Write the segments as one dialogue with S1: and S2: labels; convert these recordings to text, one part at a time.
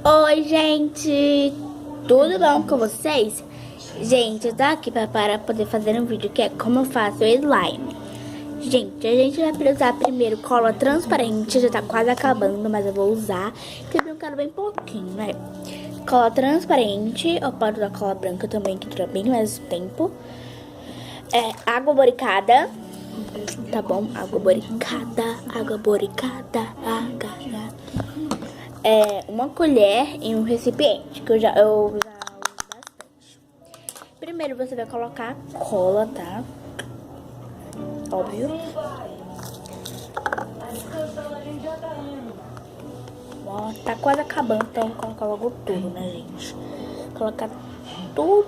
S1: Oi, gente! Tudo bom com vocês? Gente, eu tô aqui para poder fazer um vídeo que é como eu faço slime. Gente, a gente vai precisar primeiro cola transparente, já tá quase acabando, mas eu vou usar, porque eu quero bem pouquinho, né? Cola transparente, eu posso usar cola branca também, que dura bem mais tempo. Água boricada, tá bom? Água boricada. Uma colher e um recipiente, que eu já uso bastante. Primeiro você vai colocar cola, tá? Óbvio. Ó, tá quase acabando, então vou colocar logo tudo, né, gente? Colocar tudo,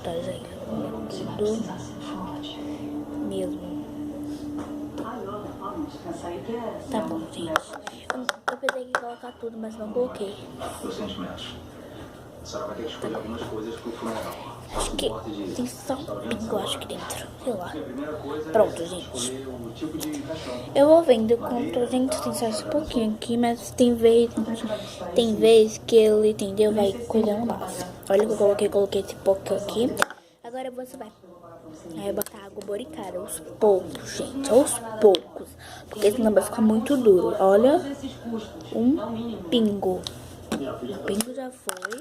S1: tá, gente? Tudo mesmo. Tá bom, gente. Eu pensei que ia colocar tudo, mas não coloquei.
S2: Os sentimentos. A senhora vai ter que escolher algumas coisas pro funeral.
S1: Acho que tem só um pingo, acho que dentro. Sei lá. Pronto, gente. Eu vou vendo quanto, gente, tem só esse pouquinho aqui, mas tem vez que ele, entendeu, vai cuidando mais. Olha que eu coloquei esse pouco aqui. Agora você vai botar água boricada aos poucos, gente, aos poucos. Porque senão vai ficar muito duro. Olha, um pingo. O pingo já foi.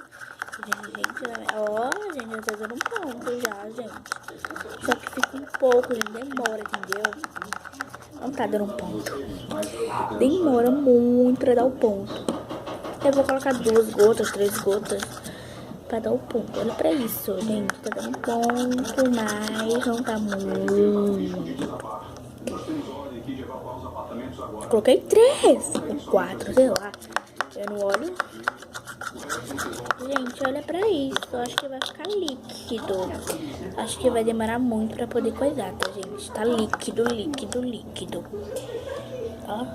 S1: Gente, já tá dando um ponto já, gente. Só que fica um pouco, gente, demora, entendeu? Não tá dando um ponto. Demora muito pra dar o ponto. Eu vou colocar 2 gotas, 3 gotas pra dar o ponto. Olha pra isso, gente. Tá dando ponto, mas não tá muito. Coloquei 3 ou 4, sei lá. Eu não olho. Gente, olha pra isso. Acho que vai ficar líquido. Acho que vai demorar muito pra poder coisar, tá, gente? Tá líquido. Ó.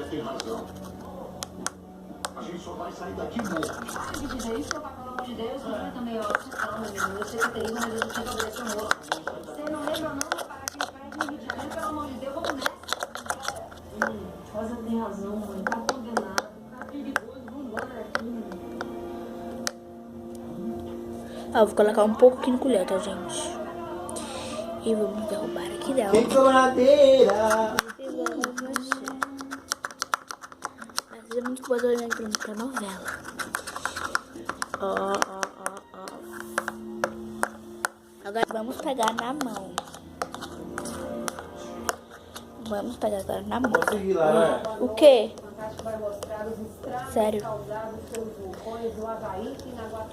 S2: Tem razão. A gente só vai sair daqui morto.
S3: De dizer isso, pelo amor de Deus, você também é calma, meu irmão. Eu sei que é terrível, mas eu tinha que obedecer o morto. Você não lembra, não? Vai parar aqui no Rio de Janeiro, pelo amor de Deus, vamos nessa. Rosa tem razão, mãe. Tá condenado. Tá perigoso, vamos embora daqui,
S1: Ó, vou colocar um pouco aqui no colher, tá, gente? E vamos derrubar aqui dela.
S4: Tem choradeira.
S1: E vamos mexer. Mas é muito boa olhando pra novela. Ó. Agora vamos pegar na mão. Vamos pegar agora na mão. O quê? Sério?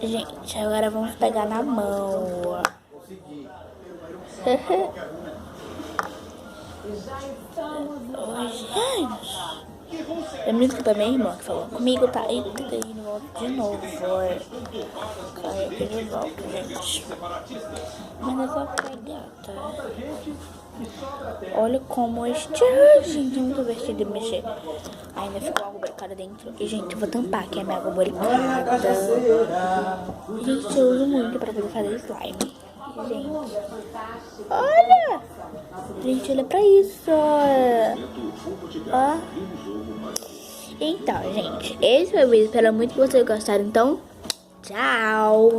S1: Gente, agora vamos pegar na mão. Oi, gente. É muito pra minha irmã que falou comigo, tá? E tá indo de novo. Cai aqui de volta, gente. Mas é só pegar, tá? Olha como gente, é muito divertido de mexer. Ainda ficou água boricada dentro. E, gente, eu vou tampar aqui a minha água boricada. Gente, eu uso muito pra poder fazer slime. Gente, olha! Gente, olha pra isso. Ó. Então, gente, esse foi o vídeo. Espero muito que vocês gostaram. Então, tchau!